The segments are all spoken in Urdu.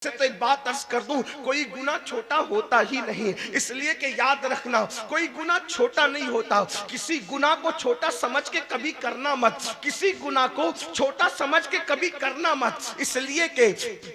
سے تو ایک بات عرض کر دوں، کوئی گناہ چھوٹا ہوتا ہی نہیں، اس لیے کہ یاد رکھنا کوئی گناہ چھوٹا نہیں ہوتا۔ کسی گناہ کو چھوٹا سمجھ کے کبھی کرنا مت، کسی گناہ کو چھوٹا سمجھ کے کبھی کرنا مت، اس لیے کہ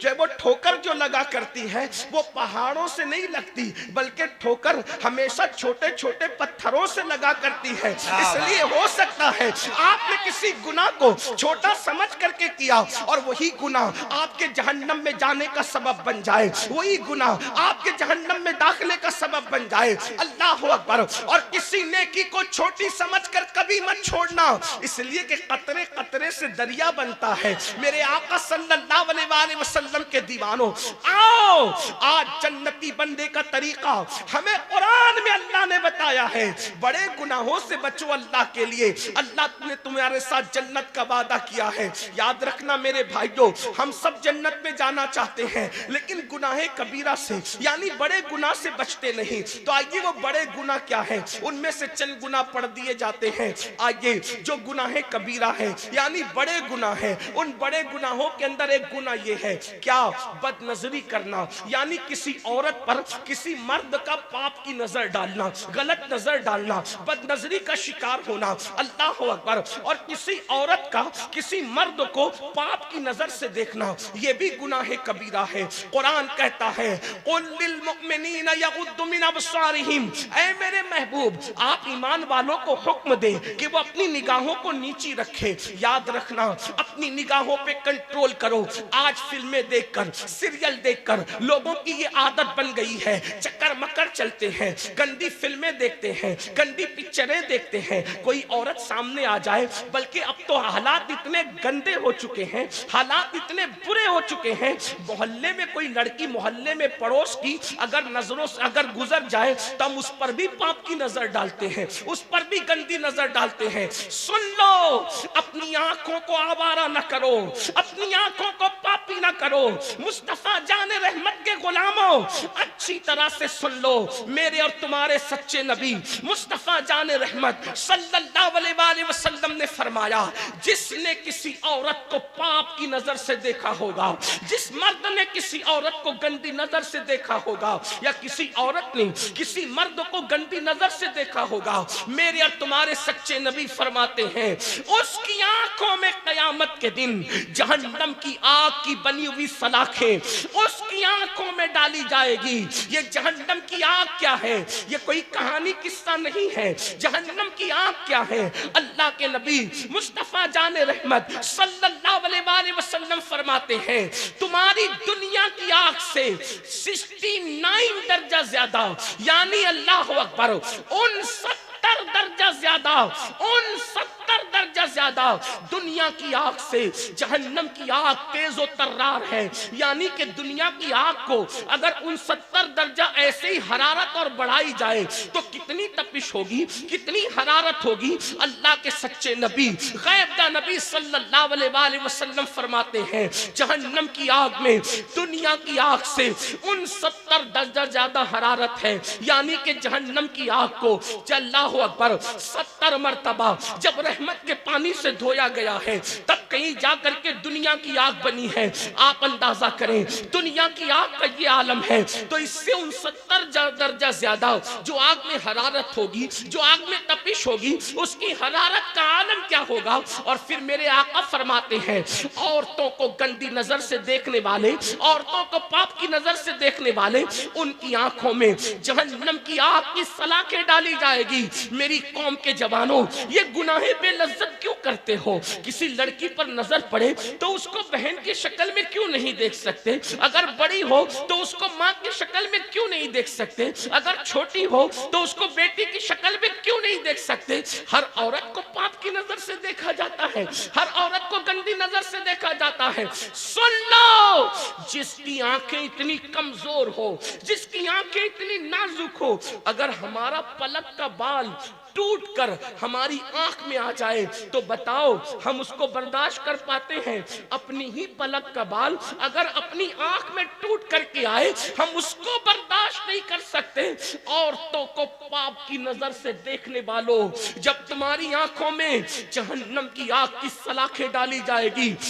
جب وہ ٹھوکر جو لگا کرتی ہے وہ پہاڑوں سے نہیں لگتی، بلکہ ٹھوکر ہمیشہ چھوٹے چھوٹے پتھروں سے لگا کرتی ہے۔ اس لیے ہو سکتا ہے آپ نے کسی گناہ کو چھوٹا سمجھ کر کے کیا اور وہی گناہ آپ کے جہنم میں جانے کا سبب بن جائے، وہی گناہ آپ کے جہنم میں داخلے کا سبب بن جائے۔ اللہ اکبر۔ اور کسی نیکی کو چھوٹی سمجھ کر کبھی مت چھوڑنا، اس لیے کہ قطرے قطرے سے دریا بنتا ہے۔ میرے آقا صلی اللہ علیہ وآلہ وسلم کے دیوانوں، آؤ آج جنتی بندے کا طریقہ ہمیں قرآن میں اللہ نے بتایا ہے۔ بڑے گناہوں سے بچو اللہ کے لیے، اللہ نے تمہارے ساتھ جنت کا وعدہ کیا ہے۔ یاد رکھنا میرے بھائیوں، ہم سب جنت میں جانا چاہتے ہیں لیکن گناہ کبیرہ سے یعنی بڑے گناہ سے بچتے نہیں۔ تو آئیے وہ بڑے گناہ کیا ہے، ان میں سے چند گناہ پڑھ دیے جاتے ہیں۔ آئیے جو گناہ کبیرہ ہے یعنی بڑے گناہ ہے، ان بڑے گناہوں کے اندر ایک گناہ یہ ہے، کیا؟ بد نظری کرنا، یعنی کسی عورت پر کسی مرد کا پاپ کی نظر ڈالنا، غلط نظر ڈالنا، بد نظری کا شکار ہونا۔ اللہ اکبر۔ اور کسی عورت کا کسی مرد کو پاپ کی نظر سے دیکھنا، یہ بھی گناہ کبیرہ ہے۔ قرآن کہتا ہے قُلْ لِلْمُؤْمِنِينَ يَغُضُّ مِنْ أَبْصَارِهِمْ، اے میرے محبوب آپ ایمان والوں کو حکم دیں کہ وہ اپنی نگاہوں کو نیچی رکھے۔ یاد رکھنا اپنی نگاہوں پہ کنٹرول کرو۔ آج فلمیں دیکھ کر، سیریل دیکھ کر لوگوں کی یہ عادت بن گئی ہے، چکر مکر چلتے ہیں، گندی فلمیں دیکھتے ہیں، گندی پکچریں دیکھتے ہیں۔ کوئی عورت سامنے آ جائے، بلکہ اب تو حالات اتنے گندے ہو چکے ہیں، حالات اتنے برے ہو چکے ہیں، محلے میں کوئی لڑکی، محلے میں پڑوس کی اگر نظروں سے اگر گزر جائے تو ہم اس پر بھی پاپ کی نظر ڈالتے ہیں، اس پر بھی گندی نظر ڈالتے ہیں۔ سن لو، اپنی آنکھوں کو آوارہ نہ کرو، اپنی آنکھوں کو پاپی نہ کرو۔ مصطفیٰ جان رحمت کے غلاموں اچھی طرح سے سن لو، میرے اور تمہارے سچے نبی مصطفیٰ جان رحمت صلی اللہ علیہ وآلہ وسلم نے فرمایا، جس نے کسی عورت کو پاپ کی نظر سے دیکھا ہوگا، جس مرد نے کسی عورت کو گندی نظر سے دیکھا ہوگا، یا کسی عورت نے کسی مرد کو گندی نظر سے دیکھا ہوگا، میرے اور تمہارے سچے نبی فرماتے ہیں اس کی آنکھوں میں قیامت کے دن جہنم کی آگ کی بنی ہوئی سلاخیں اس کی آنکھوں میں ڈالی جائے گی۔ یہ جہنم کی آگ کیا ہے؟ یہ کوئی کہانی قصہ نہیں ہے۔ جہنم کی آگ کیا ہے؟ اللہ کے نبی مصطفیٰ جان رحمت صلی اللہ علیہ وآلہ وسلم فرماتے ہیں تمہاری دنیا کی آگ سے 69 درجہ زیادہ، یعنی اللہ اکبر، 69 درجہ زیادہ، 69 درجہ زیادہ دنیا کی آگ سے جہنم کی آگ تیز و ترار ہے۔ یعنی کہ دنیا کی آگ کو اگر 69 درجہ ایسے ہی حرارت اور بڑھائی جائے تو کتنی تپش ہوگی، کتنی حرارت ہوگی۔ اللہ کے سچے نبی غیب دا نبی صلی اللہ علیہ وآلہ وسلم فرماتے ہیں جہنم کی آگ میں دنیا کی آگ سے 69 درجہ زیادہ حرارت ہے۔ یعنی کہ جہنم کی آگ کو اللہ اکبر 70 مرتبہ جب رحمت کے پانی سے دھویا گیا ہے تب کہیں جا کر کے دنیا کی آگ بنی ہے۔ آپ اندازہ کریں دنیا کی آگ کا یہ عالم ہے تو اس سے 69 درجہ زیادہ جو آگ میں حرارت ہوگی، جو آگ میں تپش ہوگی، اس کی حرارت کا عالم کیا ہوگا۔ اور پھر میرے آقا فرماتے ہیں عورتوں کو گندی نظر سے دیکھنے والے، عورتوں کو پاپ کی نظر سے دیکھنے والے، ان کی آنکھوں میں جہنم کی آگ کی سلاخیں ڈالی جائے گی۔ میری قوم کے جوانوں، یہ گناہ بے لذت کیوں کرتے ہو؟ کسی لڑکی پر نظر پڑے تو اس کو بہن کی شکل میں کیوں نہیں دیکھ سکتے؟ اگر بڑی ہو تو اس کو ماں کی شکل میں کیوں نہیں دیکھ سکتے؟ اگر چھوٹی ہو تو اس کو بیٹی کی شکل میں کیوں نہیں دیکھ سکتے؟ ہر عورت کو پاپ کی نظر سے دیکھا جاتا ہے، ہر عورت کو گندی نظر سے دیکھا جاتا ہے۔ سن لو، جس کی آنکھیں اتنی کمزور ہو، جس کی آنکھیں اتنی نازک ہو، اگر ہمارا پلک کا بال ٹوٹ کر ہماری آنکھ میں آ جائے تو بتاؤ ہم اس کو برداشت کر پاتے ہیں؟ اپنی ہی پلک کا بال اگر اپنی آنکھ میں ٹوٹ کر کے آئے ہم اس کو برداشت نہیں کر سکتے۔ عورتوں کو پاپ کی نظر سے دیکھنے والوں، جب تمہاری آنکھوں میں جہنم کی آگ کی سلاخیں ڈالی جائے گی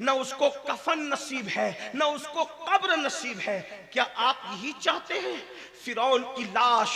نہ اس کو کفن نصیب ہے، نہ اس کو قبر نصیب ہے۔ کیا آپ یہی چاہتے ہیں؟ فرعون کی لاش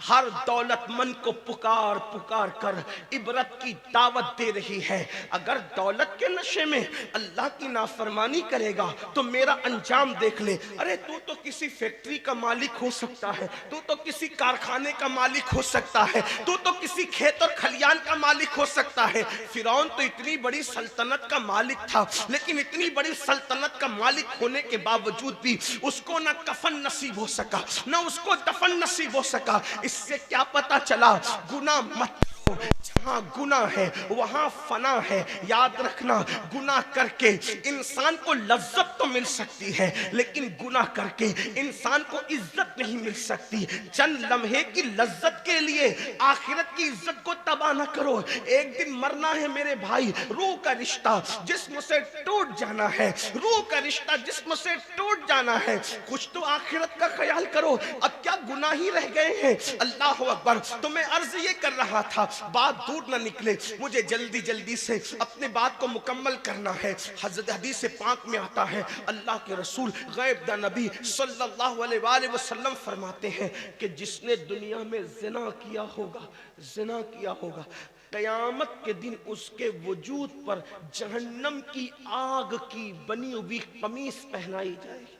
ہر دولت مند کو پکار پکار کر عبرت کی دعوت دے رہی ہے۔ اگر دولت کے نشے میں اللہ کی نافرمانی کرے گا تو میرا انجام دیکھ لے۔ ارے تو کسی فیکٹری کا مالک ہو سکتا ہے، تو کسی کارخانے کا مالک ہو سکتا ہے، تو کسی کھیت اور کھلیان کا مالک ہو سکتا ہے۔ فرعون تو اتنی بڑی سلطنت کا مالک تھا، لیکن اتنی بڑی سلطنت کا مالک ہونے کے باوجود بھی اس کو نہ کفن نصیب ہو سکا، نہ اس کو دفن نصیب ہو سکا۔ اس سے کیا پتا چلا؟ گناہ مت کرو، جہاں گناہ ہے وہاں فنا ہے۔ یاد رکھنا، گناہ کر کے انسان کو لذت تو مل سکتی ہے، لیکن گناہ کر کے انسان کو عزت نہیں مل سکتی۔ چند لمحے کی لذت کے لیے آخرت کی عزت کو تباہ نہ کرو۔ ایک دن مرنا ہے میرے بھائی، روح کا رشتہ جسم سے ٹوٹ جانا ہے، روح کا رشتہ جسم سے ٹوٹ جانا ہے۔ کچھ تو آخرت کا خیال کرو، اب کیا گناہ ہی رہ گئے ہیں۔ اللہ اکبر۔ تو میں عرض یہ کر رہا تھا، بات دور نہ نکلے، مجھے جلدی سے اپنے بات کو مکمل کرنا ہے۔ حضرت حدیث پاک میں آتا ہے، اللہ کے رسول غیب دا نبی صلی اللہ علیہ وآلہ وسلم فرماتے ہیں کہ جس نے دنیا میں زنا کیا ہوگا قیامت کے دن اس کے وجود پر جہنم کی آگ کی بنی ہوئی قمیص پہنائی جائے گی۔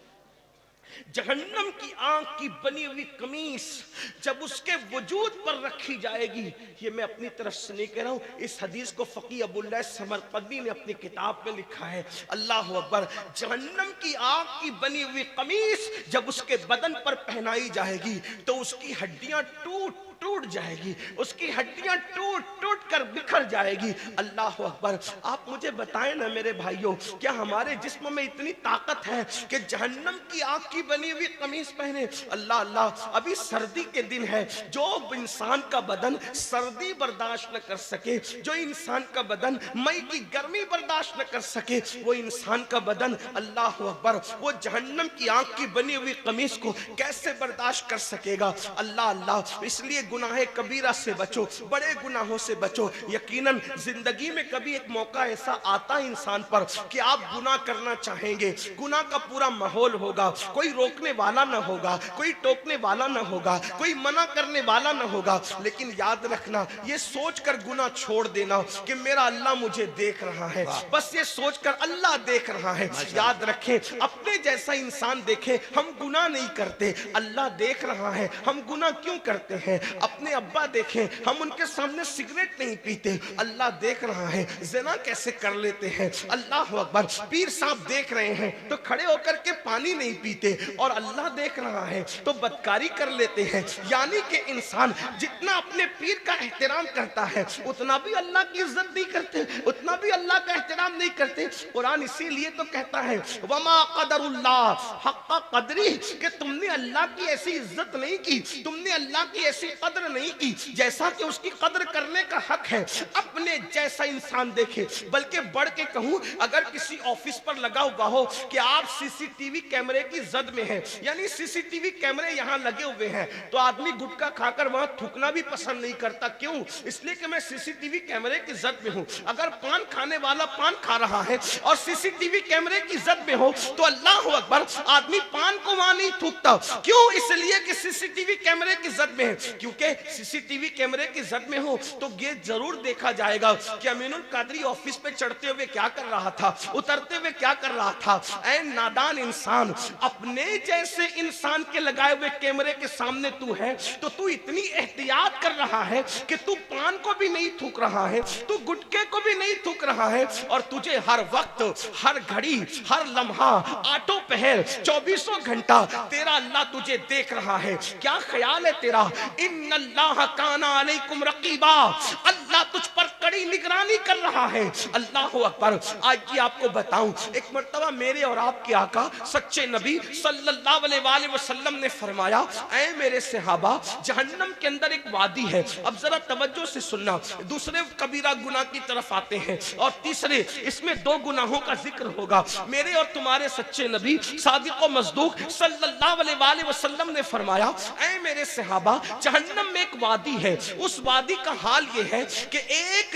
جہنم کی آگ کی بنی ہوئی قمیص جب اس کے وجود پر رکھی جائے گی، یہ میں اپنی طرف سے نہیں کہہ رہا ہوں، اس حدیث کو فقیہ ابو اللہ سمرقندی نے اپنی کتاب میں لکھا ہے۔ اللہ اکبر۔ جہنم کی آگ کی بنی ہوئی قمیص جب اس کے بدن پر پہنائی جائے گی تو اس کی ہڈیاں ٹوٹ جائے گی، اس کی ہڈیاں ٹوٹ کر بکھر جائے گی۔ اللہ اکبر۔ آپ مجھے بتائیں نا میرے بھائیوں، کیا ہمارے جسم میں اتنی طاقت ہے کہ جہنم کی آگ کی بنی ہوئی قمیص پہنے؟ اللہ۔ ابھی سردی کے دن ہے، جو انسان کا بدن سردی برداشت نہ کر سکے، جو انسان کا بدن مئی کی گرمی برداشت نہ کر سکے، وہ انسان کا بدن اللہ اکبر وہ جہنم کی آگ کی بنی ہوئی قمیص کو کیسے برداشت کر سکے گا؟ اللہ۔ اس لیے گناہ کبیرہ سے بچو، بڑے گناہوں سے بچو۔ یقیناً زندگی میں کبھی ایک موقع ایسا آتا انسان پر کہ آپ گناہ کرنا چاہیں گے، گناہ کا پورا ماحول ہوگا، کوئی روکنے والا نہ ہوگا، کوئی ٹوکنے والا نہ ہوگا، کوئی منع کرنے والا نہ ہوگا، لیکن یاد رکھنا، یہ سوچ کر گناہ چھوڑ دینا کہ میرا اللہ مجھے دیکھ رہا ہے، بس یہ سوچ کر اللہ دیکھ رہا ہے۔ یاد رکھیں، اپنے جیسا انسان دیکھے ہم گناہ نہیں کرتے، اللہ دیکھ رہا ہے ہم گناہ کیوں کرتے ہیں۔ اپنے ابا دیکھیں، ہم ان کے سامنے سگریٹ نہیں پیتے، اللہ دیکھ رہا ہے۔ زنا کیسے کر لیتے ہیں، اللہ اکبر۔ پیر صاحب دیکھ رہے ہیں تو کھڑے ہو کر کے پانی نہیں پیتے، اور اللہ دیکھ رہا ہے تو بدکاری کر لیتے ہیں۔ یعنی کہ انسان جتنا اپنے پیر کا احترام کرتا ہے اتنا بھی اللہ کی عزت نہیں کرتے، اتنا بھی اللہ کا احترام نہیں کرتے۔ قرآن اسی لیے تو کہتا ہے وما قدر اللہ حق قدری، کہ تم نے اللہ کی ایسی عزت نہیں کی، تم نے اللہ کی ایسی قدر نہیں کی جیسا کہ اس کی قدر کرنے کا حق ہے۔ اپنے جیسا انسان دیکھے، بلکہ بڑھ کے کہوں، اگر کسی آفس پر لگا ہوا ہو کہ آپ سی سی ٹی وی کیمرے کی زد میں ہیں، یعنی سی سی ٹی وی کیمرے یہاں لگے ہوئے ہیں، تو آدمی گٹکا کھا کر وہاں تھوکنا بھی پسند نہیں کرتا۔ کیوں؟ اس لیے کہ میں سی سی ٹی وی کیمرے کی زد میں ہوں۔ اگر پان کھانے والا پان کھا رہا ہے اور سی سی ٹی وی کیمرے کی زد میں ہو تو اللہ اکبر، آدمی پان کو وہاں نہیں تھوکتا۔ کیوں؟ اس لیے کہ سی سی ٹی وی کیمرے کی زد میں ہے، کیونکہ سی سی ٹی وی کیمرے کی زد میں ہو تو یہ ضرور دیکھا جائے گا کہ امین القادری آفس پہ چڑھتے ہوئے کیا کر رہا تھا، اترتے ہوئے کیا کر رہا تھا۔ اے نادان انسان، اپنے جیسے انسان کے لگائے ہوئے کیمرے کے سامنے تو ہے تو تو اتنی احتیاط کر رہا ہے کہ تو پان کو بھی نہیں تھوک رہا ہے، تو گٹکے کو بھی نہیں تھوک رہا ہے، اور تجھے ہر وقت، ہر گھڑی، ہر لمحہ، آٹو پہر، 24 گھنٹہ تیرا اللہ تجھے دیکھ رہا ہے۔ کیا خیال ہے تیرا؟ ان اللہ کان علیکم رقیبا، اللہ تجھ پر کڑی نگرانی کر رہا ہے۔ اللہ اکبر۔ آج کی آپ کو بتاؤں، ایک مرتبہ میرے اور آپ کے آقا سچے نبی صلی اللہ علیہ وآلہ وسلم نے فرمایا، اے میرے صحابہ، جہنم کے اندر ایک وادی ہے۔ اب ذرا توجہ سے سننا، دوسرے کبیرہ گناہ کی طرف آتے ہیں، اور تیسرے اس میں 2 گناہوں کا ذکر ہوگا۔ میرے اور تمہارے سچے نبی صادق و مصدوق صلی اللہ علیہ وآلہ وسلم نے فرمایا، اے میرے صحابہ، جہنم میں ایک وادی ہے، اس وادی کا حال یہ ہے کہ ایک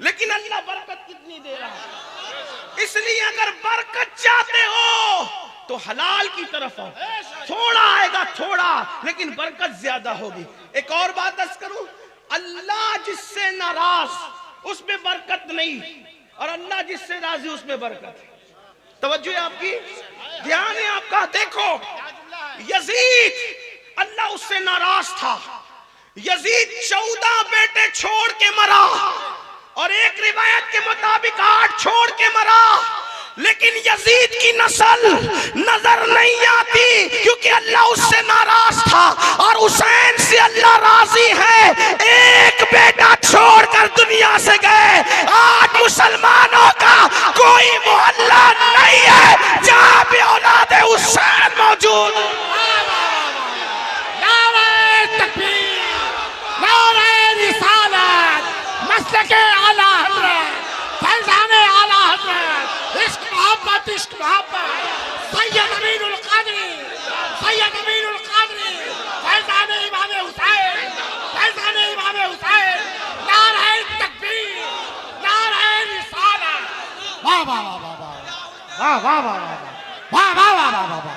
لیکن اللہ برکت کتنی دے رہا ہے. اس لیے اگر برکت چاہتے ہو تو حلال کی طرف آؤ. تھوڑا آئے گا تھوڑا, لیکن برکت زیادہ ہوگی. ایک اور بات عرض کروں, اللہ جس سے ناراض اس میں برکت نہیں, اور اللہ جس سے راضی اس میں برکت ہے. توجہ ہے آپ کی, دھیان ہے آپ کا. دیکھو یزید, اللہ اس سے ناراض تھا. یزید 14 بیٹے چھوڑ کے مرا, اور ایک روایت کے مطابق 8 چھوڑ کے مرا. لیکن یزید کی نسل نظر نہیں آتی, کیونکہ اللہ اس سے ناراض تھا, اور حسین سے اللہ راضی ہے. ایک بیٹا چھوڑ کر دنیا سے گئے. آج مسلمانوں کا کوئی محلہ نہیں ہے جہاں بھی اولاد حسین موجود. نعرہ تکبیر, نعرہ رسالت, مسلک اعلی حضرت, فیضان اعلی حضرت, عشق محبت, عشق محبت, سید امین القادری, سید امین القادری, فیضان امام حسین, فیضان امام حسین. نعرہ تکبیر, نعرہ رسالت. واہ واہ واہ واہ واہ واہ واہ واہ واہ واہ واہ واہ.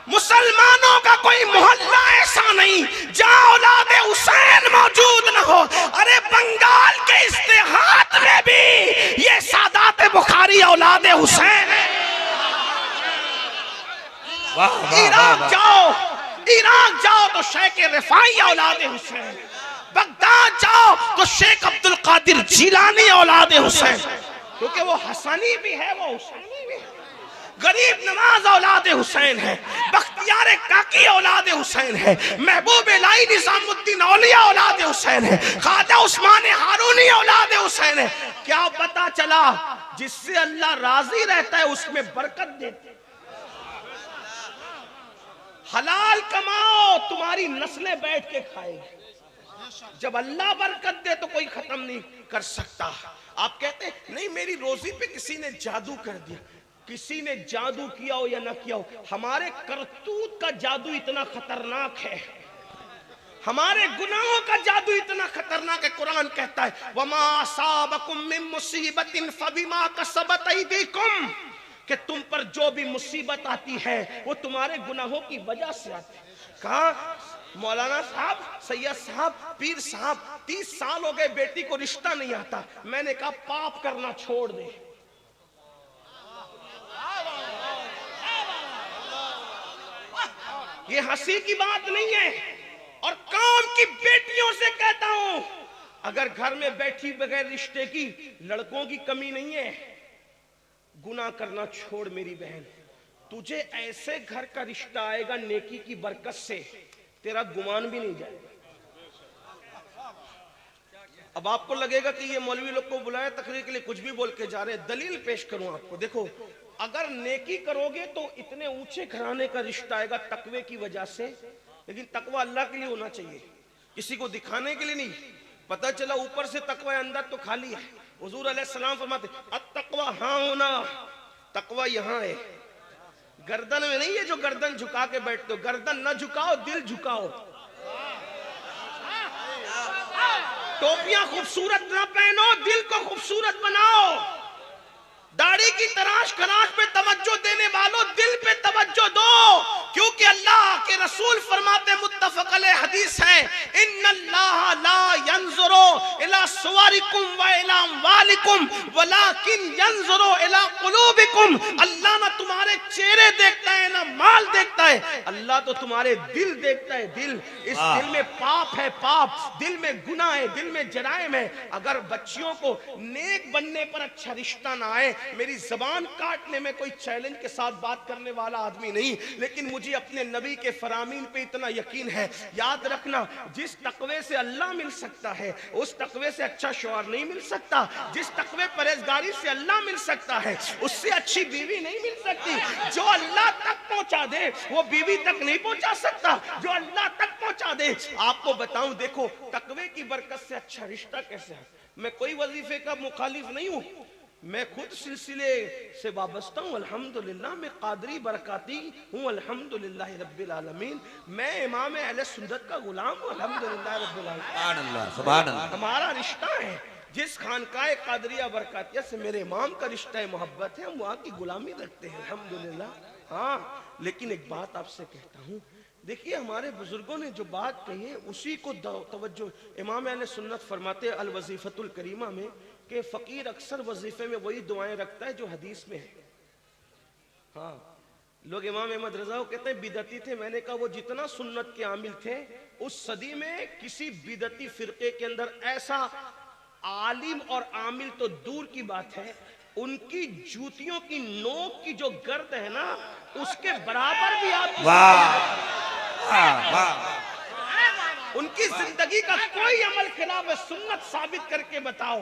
مسلمانوں کا کوئی محلہ ایسا نہیں جہاں اولاد حسین موجود نہ ہو. ارے بنگال کے استحاط میں بھی یہ سادات بخاری اولاد حسین ہے. عراق جاؤ تو شیخ رفاعی اولاد حسین, بغداد جاؤ تو شیخ عبد القادر جیلانی اولاد حسین, کیونکہ وہ حسنی بھی ہے وہ حسینی بھی ہے. غریب نواز اولاد حسین ہے, بختیار کاکی اولاد حسین ہے, محبوب الہی نظام الدین اولیاء اولاد حسین ہے, خواجہ عثمان ہارونی اولاد حسین ہے. کیا پتا چلا, جس سے اللہ راضی رہتا ہے اس میں برکت دیتے. حلال کماؤ, تمہاری نسلیں بیٹھ کے کھائے گی. جب اللہ برکت دے تو کوئی ختم نہیں کر سکتا. آپ کہتے ہیں نہیں میری روزی پہ کسی نے جادو کر دیا. کسی نے جادو کیا ہو یا نہ کیا ہو, ہمارے کرتوت کا جادو اتنا خطرناک ہے, ہمارے گناہوں کا جادو اتنا خطرناک ہے. قرآن کہتا ہے وَمَا أَصَابَكُم مِّن مُّصِيبَةٍ فَبِمَا كَسَبَتْ أَيْدِيكُمْ, کہ تم پر جو بھی مصیبت آتی ہے وہ تمہارے گناہوں کی وجہ سے آتی ہے. کہا مولانا صاحب, سید صاحب, پیر صاحب, 30 سال ہو گئے بیٹی کو رشتہ نہیں آتا. میں نے کہا پاپ کرنا چھوڑ دے. یہ ہنسی کی بات نہیں ہے, اور قوم کی بیٹیوں سے کہتا ہوں, اگر گھر میں بیٹھی بغیر رشتے کی لڑکوں کی کمی نہیں ہے, گناہ کرنا چھوڑ میری بہن. تجھے ایسے گھر کا رشتہ آئے گا نیکی کی برکت سے, تیرا گمان بھی نہیں جائے گا. اب آپ کو لگے گا کہ یہ مولوی لوگ کو بلایا تقریر کے لیے کچھ بھی بول کے جا رہے ہیں. دلیل پیش کروں آپ کو. دیکھو اگر نیکی کرو گے تو اتنے اونچے گھرانے کا رشتہ آئے گا تقوی کی وجہ سے, لیکن تقوی اللہ کے لیے ہونا چاہیے, کسی کو دکھانے کے لیے نہیں. پتہ چلا اوپر سے تقوی اندر تو خالی ہے. حضور علیہ السلام فرماتے التقوی ہاں ہونا, تقوی یہاں ہے, گردن میں نہیں ہے جو گردن جھکا کے بیٹھتے ہو. گردن نہ جھکاؤ, دل جھکاؤ. ٹوپیاں خوبصورت نہ پہنو, دل کو خوبصورت بناؤ. داڑھی کی تراش خراش پہ توجہ دینے والوں دل پہ توجہ دو, کیونکہ اللہ کے رسول فرماتے متفق علیہ حدیث ہے ان اللہ لا ينظر الى صورکم و الى اموالکم ولکن ينظر الى قلوبکم. اللہ نہ تمہارے چہرے دیکھتا ہے نہ مال دیکھتا ہے, اللہ تو تمہارے دل دیکھتا ہے. دل, اس دل میں پاپ ہے, پاپ دل میں گناہ ہے, دل میں جرائم ہے. اگر بچیوں کو نیک بننے پر اچھا رشتہ نہ آئے, میری زبان کاٹنے میں کوئی چیلنج کے ساتھ بات کرنے والا آدمی نہیں, لیکن مجھے اپنے نبی کے فرامین پہ اتنا یقین ہے. یاد رکھنا, جس تقوی سے اللہ مل سکتا ہے اس تقوی سے اچھا شوہر نہیں مل سکتا. جس تقوی پرہیزگاری سے اللہ مل سکتا ہے اس سے اچھی بیوی نہیں مل سکتی. جو اللہ تک پہنچا دے وہ بیوی تک نہیں پہنچا سکتا جو اللہ تک پہنچا دے. آپ کو بتاؤں, دیکھو تقوی کی برکت سے اچھا رشتہ کیسے ہے. میں کوئی وظیفے کا مخالف نہیں ہوں, میں خود سلسلے سے وابستہ ہوں الحمدللہ، میں قادری برکاتی ہوں الحمدللہ رب العالمین، میں امام اہل سنت کا غلام ہوں الحمدللہ رب العالمین۔ سبحان اللہ سبحان اللہ۔ ہمارا رشتہ ہے جس خانقاہ قادریہ برکاتیہ سے میرے امام کا رشتہ محبت ہے، ہم وہاں کی غلامی رکھتے ہیں الحمدللہ۔ ہاں لیکن ایک بات آپ سے کہتا ہوں، دیکھیے ہمارے بزرگوں نے جو بات کہی ہے اسی کو توجہ، امام اہل سنت فرماتے ہیں الوظیفۃ الکریمہ میں کہ فقیر اکثر وظیفے میں وہی دعائیں رکھتا ہے جو حدیث میں ہے۔ ہاں لوگ امام احمد رضا کو کہتے ہیں بدعتی تھے، میں نے کہا وہ جتنا سنت کے عامل تھے اس صدی میں کسی بدعتی فرقے کے اندر ایسا عالم اور عامل تو دور کی بات ہے، ان کی جوتیوں کی نوک کی جو گرد ہے نا اس کے برابر بھی آپ ان کی زندگی کا کوئی عمل خلاف سنت ثابت کر کے بتاؤ۔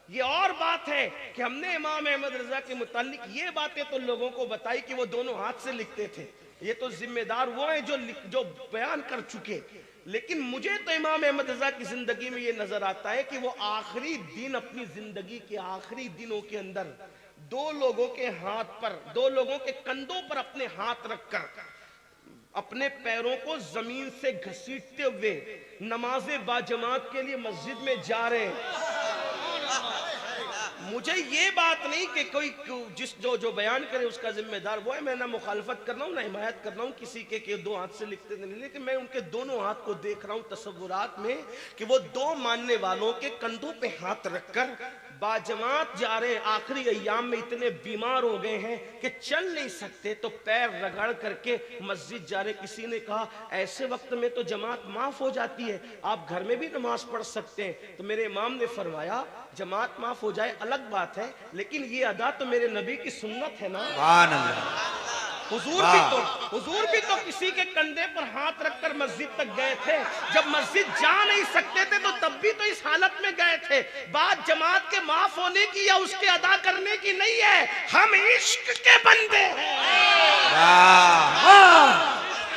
یہ اور بات ہے کہ ہم نے امام احمد رضا کے متعلق یہ باتیں تو لوگوں کو بتائی کہ وہ دونوں ہاتھ سے لکھتے تھے، یہ تو ذمہ دار وہ ہیں جو بیان کر چکے، لیکن مجھے تو امام احمد رضا کی زندگی میں یہ نظر آتا ہے کہ وہ آخری دن اپنی زندگی کے آخری دنوں کے اندر دو لوگوں کے ہاتھ پر، دو لوگوں کے کندھوں پر اپنے ہاتھ رکھ کر اپنے پیروں کو زمین سے گھسیٹتے ہوئے نماز باجماعت کے لیے مسجد میں جا رہے ہیں۔ مجھے یہ بات نہیں کہ کوئی جو بیان کرے اس کا ذمہ دار وہ ہے، میں نہ مخالفت کر رہا ہوں نہ حمایت کر رہا ہوں کسی کے کہ دو ہاتھ سے لکھتے نہیں، لیکن میں ان کے دونوں ہاتھ کو دیکھ رہا ہوں تصورات میں کہ وہ دو ماننے والوں کے کندھوں پہ ہاتھ رکھ کر باجماعت جا رہے ہیں۔ آخری ایام میں اتنے بیمار ہو گئے ہیں کہ چل نہیں سکتے تو پیر رگڑ کر کے مسجد جا رہے۔ کسی نے کہا ایسے وقت میں تو جماعت معاف ہو جاتی ہے، آپ گھر میں بھی نماز پڑھ سکتے ہیں، تو میرے امام نے فرمایا جماعت معاف ہو جائے الگ بات ہے، لیکن یہ ادا تو میرے نبی کی سنت ہے نا۔ سبحان اللہ۔ حضور بھی تو کسی کے کندھے پر ہاتھ رکھ کر مسجد تک گئے تھے، جب مسجد جا نہیں سکتے تھے تو تب بھی تو اس حالت میں گئے تھے۔ بات جماعت کے معاف ہونے کی یا اس کے ادا کرنے کی نہیں ہے، ہم عشق کے بندے ہیں،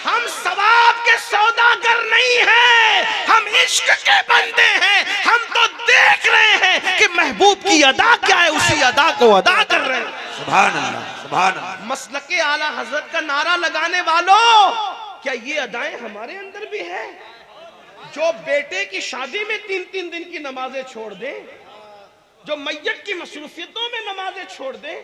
ہم ثواب کے سوداگر نہیں ہیں، ہم عشق کے بندے ہیں۔ ہم تو دیکھ رہے ہیں کہ محبوب کی ادا کیا ہے، اسی ادا کو ادا کر رہے ہیں۔ سبحان اللہ سبحان اللہ۔ مسلک اعلیٰ حضرت کا نعرہ لگانے والوں، کیا یہ ادائیں ہمارے اندر بھی ہیں؟ جو بیٹے کی شادی میں 3 دن کی نمازیں چھوڑ دیں، جو میت کی مصروفیتوں میں نمازیں چھوڑ دیں،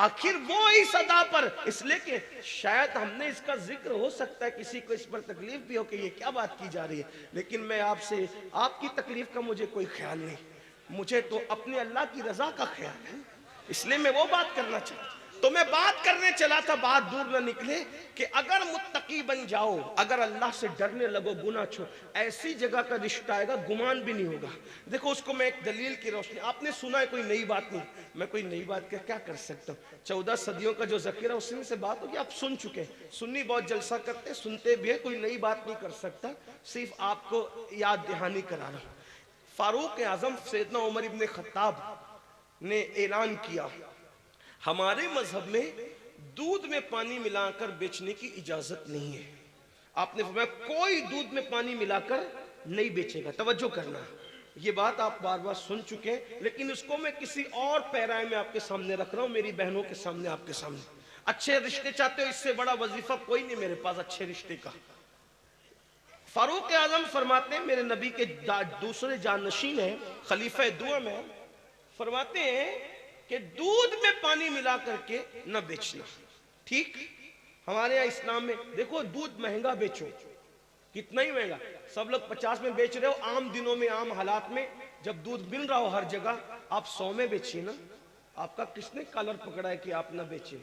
آخر وہ اس ادا پر، اس لئے کہ شاید ہم نے اس کا ذکر ہو سکتا ہے کسی کو اس پر تکلیف بھی ہو کہ یہ کیا بات کی جا رہی ہے، لیکن میں آپ سے آپ کی تکلیف کا مجھے کوئی خیال نہیں، مجھے تو اپنے اللہ کی رضا کا خیال ہے، اس لیے میں وہ بات کرنا چاہتا ہوں۔ تو میں بات کرنے چلا تھا، بات دور نہ نکلے کہ اگر متقی بن جاؤ، اگر اللہ سے ڈرنے لگو، گناہ چھوڑ، ایسی جگہ کا رشتہ آئے گا گمان بھی نہیں ہوگا۔ دیکھو اس کو میں ایک دلیل کی روشنی، آپ نے سنا ہے کوئی نئی بات نہیں، میں کوئی نئی بات کیا کر سکتا ہوں؟ 14 صدیوں کا جو ذخیرہ اس میں سے بات ہوگی، آپ سن چکے ہیں، سنی بہت جلسہ کرتے سنتے بھی ہے، کوئی نئی بات نہیں کر سکتا، صرف آپ کو یاد دہانی کرا رہا ہوں۔ فاروق اعظم سیدنا عمر ابن خطاب نے اعلان کیا ہمارے مذہب میں دودھ میں پانی ملا کر بیچنے کی اجازت نہیں ہے۔ آپ نے فرمایا کوئی دودھ میں پانی ملا کر نہیں بیچے گا۔ توجہ کرنا، یہ بات آپ بار بار سن چکے ہیں، لیکن اس کو میں کسی اور پیرائے میں آپ کے سامنے رکھ رہا ہوں، میری بہنوں کے سامنے، آپ کے سامنے۔ اچھے رشتے چاہتے ہو، اس سے بڑا وظیفہ کوئی نہیں میرے پاس اچھے رشتے کا۔ فاروق اعظم فرماتے ہیں، میرے نبی کے دوسرے جانشین ہیں، خلیفہ دو میں، فرماتے ہیں کہ دودھ میں پانی ملا کر کے نہ بیچنا۔ ٹھیک، ہمارے یہاں اسلام میں دیکھو دودھ مہنگا بیچو، کتنا ہی مہنگا، سب لوگ 50 میں بیچ رہے ہو، عام دنوں میں عام حالات میں جب دودھ مل رہا ہو ہر جگہ، آپ 100 میں بیچیے نا۔ آپ کا کس نے کالر پکڑا ہے کہ آپ نہ بیچیں؟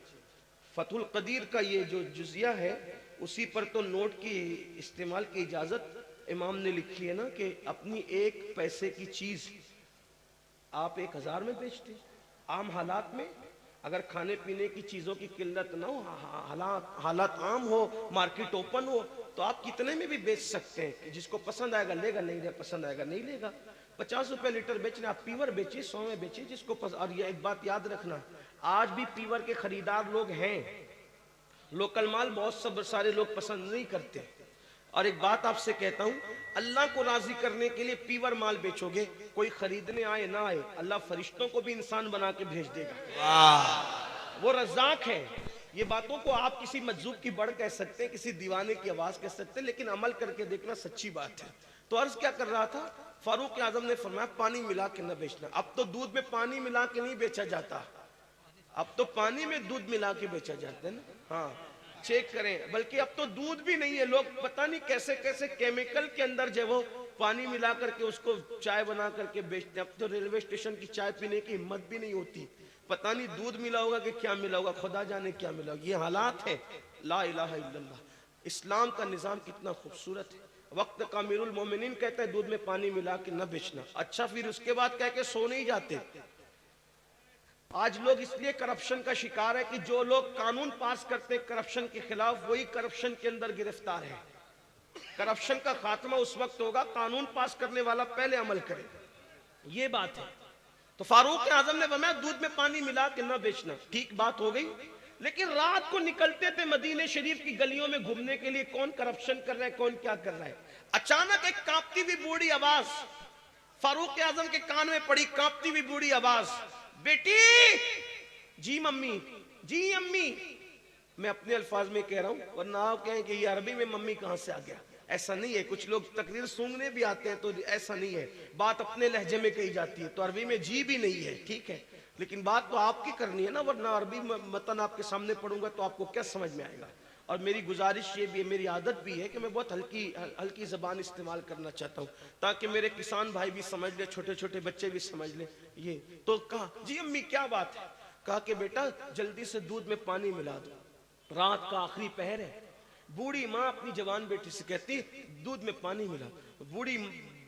فتح القدیر کا یہ جو جزیہ ہے اسی پر تو نوٹ کی استعمال کی اجازت امام نے لکھی ہے نا کہ اپنی 1 پیسے کی چیز آپ 1000 میں بیچتے۔ عام حالات میں اگر کھانے پینے کی چیزوں کی قلت نہ ہو، حالات عام ہو، مارکیٹ اوپن ہو، تو آپ کتنے میں بھی بیچ سکتے ہیں، جس کو پسند آئے گا لے گا، نہیں پسند آئے گا نہیں لے گا۔ 50 روپے لیٹر بیچنے، آپ پیور بیچیے، 100 میں بیچیے جس کو پسند۔ اور یہ ایک بات یاد رکھنا، آج بھی پیور کے خریدار لوگ ہیں، لوکل مال بہت سارے لوگ پسند نہیں کرتے۔ اور ایک بات آپ سے کہتا ہوں، اللہ کو راضی کرنے کے لیے پیور مال بیچو گے، کوئی خریدنے آئے نہ آئے، اللہ فرشتوں کو بھی انسان بنا کے بھیج دے گا، وہ رزاق ہے۔ یہ باتوں کو آپ کسی مجذوب کی بڑھ کہہ سکتے ہیں، کسی دیوانے کی آواز کہہ سکتے ہیں، لیکن عمل کر کے دیکھنا سچی بات ہے۔ تو عرض کیا کر رہا تھا، فاروق اعظم نے فرمایا پانی ملا کے نہ بیچنا۔ اب تو دودھ میں پانی ملا کے نہیں بیچا جاتا، اب تو پانی میں دودھ ملا کے بیچا جاتا ہے نا، ہاں چیک کریں، بلکہ اب تو دودھ بھی نہیں ہے، لوگ پتہ نہیں کیسے کیسے کیمیکل کے اندر جو وہ پانی ملا کر کے اس کو چائے بنا کر کے بیچتے ہیں۔ اب تو ریلوے اسٹیشن کی چائے پینے کی ہمت بھی نہیں ہوتی، پتہ نہیں دودھ ملا ہوگا کہ کیا ملا ہوگا، خدا جانے کیا ملا ہوگا۔ یہ حالات ہیں۔ لا الہ الا اللہ، اسلام کا نظام کتنا خوبصورت ہے۔ وقت کا امیر المومنین کہتا ہے دودھ میں پانی ملا کے نہ بیچنا، اچھا پھر اس کے بعد کہہ کے سو نہیں جاتے۔ آج لوگ اس لیے کرپشن کا شکار ہے کہ جو لوگ قانون پاس کرتے کرپشن کے خلاف، وہی کرپشن کے اندر گرفتار ہے۔ کرپشن کا خاتمہ اس وقت ہوگا قانون پاس کرنے والا پہلے عمل کرے، یہ بات ہے۔ تو فاروق اعظم نے فرمایا دودھ میں پانی ملا کے نہ بیچنا، ٹھیک بات ہو گئی۔ لیکن رات کو نکلتے تھے مدینے شریف کی گلیوں میں گھومنے کے لیے، کون کرپشن کر رہا ہے کون کیا کر رہا ہے۔ اچانک ایک کانپتی ہوئی بوڑھی آواز فاروق اعظم کے کان میں پڑی، کانپتی ہوئی بوڑھی آواز، بیٹی، جی ممی، جی امی، میں اپنے الفاظ میں کہہ رہا ہوں ورنہ آپ کہیں کہ یہ عربی میں ممی کہاں سے آ گیا، ایسا نہیں ہے۔ کچھ لوگ تقریر سونگنے بھی آتے ہیں تو ایسا نہیں ہے، بات اپنے لہجے میں کہی جاتی ہے، تو عربی میں جی بھی نہیں ہے، ٹھیک ہے، لیکن بات تو آپ کی کرنی ہے نا، ورنہ عربی متن آپ کے سامنے پڑھوں گا تو آپ کو کیا سمجھ میں آئے گا۔ اور میری گزارش یہ بھی ہے، میری عادت بھی ہے کہ میں بہت ہلکی زبان استعمال کرنا چاہتا ہوں تاکہ میرے کسان بھائی بھی سمجھ لے، چھوٹے چھوٹے بچے بھی سمجھ لیں۔ یہ تو کہا جی امی کیا بات ہے، کہا کہ بیٹا جلدی سے دودھ میں پانی ملا دو، رات کا آخری پہر ہے۔ بوڑھی ماں اپنی جوان بیٹی سے کہتی دودھ میں پانی ملا۔ بوڑھی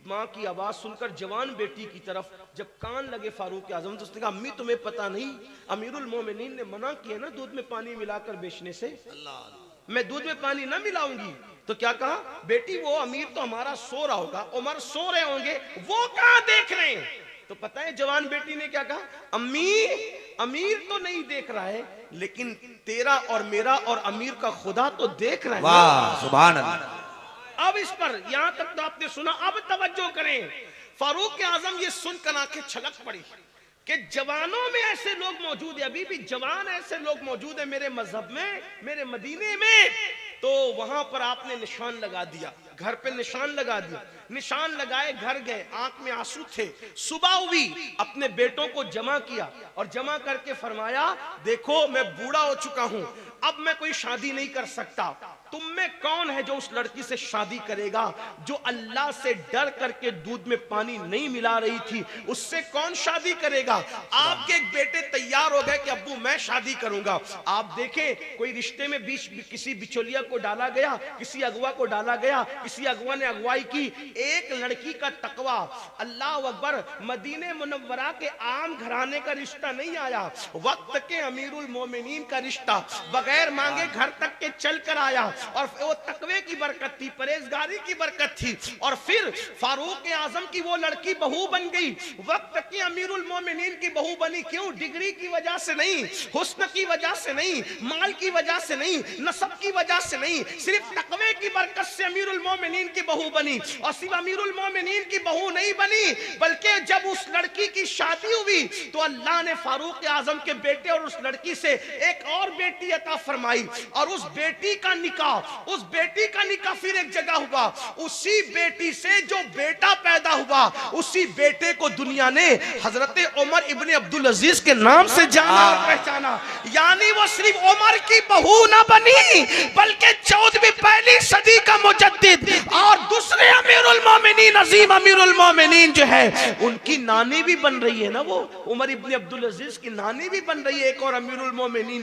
ماں کی آواز سن کر جوان بیٹی کی طرف جب کان لگے فاروق اعظم تو اس نے کہا امی تمہیں پتہ نہیں امیر المومنین نے منع کیا نا دودھ میں پانی ملا کر بیچنے سے، میں دودھ میں پانی نہ ملاؤں گی۔ تو کیا کہا، بیٹی وہ امیر تو ہمارا سو رہا ہوگا، عمر سو رہے ہوں گے، وہ کہاں دیکھ رہے ہیں۔ تو پتہ ہے جوان بیٹی نے کیا کہا، امی امیر تو نہیں دیکھ رہا ہے لیکن تیرا اور میرا اور امیر کا خدا تو دیکھ رہا ہے۔ واہ سبحان اللہ۔ اب اس پر یہاں تک تو آپ نے سنا، اب توجہ کریں۔ فاروق اعظم یہ سن کر آنکھیں چھلک پڑی کہ جوانوں میں ایسے لوگ موجود ہیں، ابھی بھی جوان ایسے لوگ موجود ہیں میرے مذہب میں، میرے مدینے میں۔ تو وہاں پر آپ نے نشان لگا دیا، گھر پہ نشان لگا دیا، نشان لگائے گھر گئے، آنکھ میں آنسو تھے۔ صبح ہوئی، اپنے بیٹوں کو جمع کیا اور جمع کر کے فرمایا دیکھو میں بوڑھا ہو چکا ہوں، اب میں کوئی شادی نہیں کر سکتا، تم میں کون ہے جو اس لڑکی سے شادی کرے گا جو اللہ سے ڈر کر کے دودھ میں پانی نہیں ملا رہی تھی، اس سے کون شادی کرے گا؟ آپ کے ایک بیٹے تیار ہو گئے کہ ابو میں شادی کروں گا۔ آپ دیکھیں کوئی رشتے میں کسی بچولیا کو ڈالا گیا، کسی اغوا کو ڈالا گیا، کسی اغوا نے اغوائی کی، ایک لڑکی کا تقوی، اللہ اکبر، مدینہ منورہ کے عام گھرانے کا رشتہ نہیں آیا، وقت کے امیر المومنین کا رشتہ بغیر مانگے گھر تک کے چل کر آیا، اور وہ تقوی کی برکت تھی، پرہیزگاری کی برکت تھی، اور پھر فاروق اعظم کی وہ لڑکی بہو بن گئی، وقت کی امیر المومنین کی بہو بنی۔ کیوں؟ ڈگری کی وجہ سے نہیں، حسن کی وجہ سے نہیں، مال کی وجہ سے نہیں، نسب کی وجہ سے نہیں، صرف تقوی کی برکت سے امیر المومنین کی بہو بنی۔ اور صرف امیر المومنین کی بہو نہیں بنی بلکہ جب اس لڑکی کی شادی ہوئی تو اللہ نے فاروق اعظم کے بیٹے اور اس لڑکی سے ایک اور بیٹی عطا فرمائی، اور اس بیٹی کا نکاح پھر ایک جگہ ہوا، اسی بیٹی سے جو بیٹا پیدا ہوا اسی بیٹے کو دنیا نے حضرت عمر ابن عبدالعزیز کے نام سے جانا اور پہچانا۔ یعنی وہ صرف عمر کی بہو نہ بنی بلکہ 14ویں پہلی صدی کا مجدد اور دوسرے امیر المومنین، عظیم امیر المومنین جو ہے ان کی نانی بھی بن رہی ہے نا، وہ عمر ابن عبدالعزیز کی نانی بھی بن رہی ہے، ایک اور امیر المومنین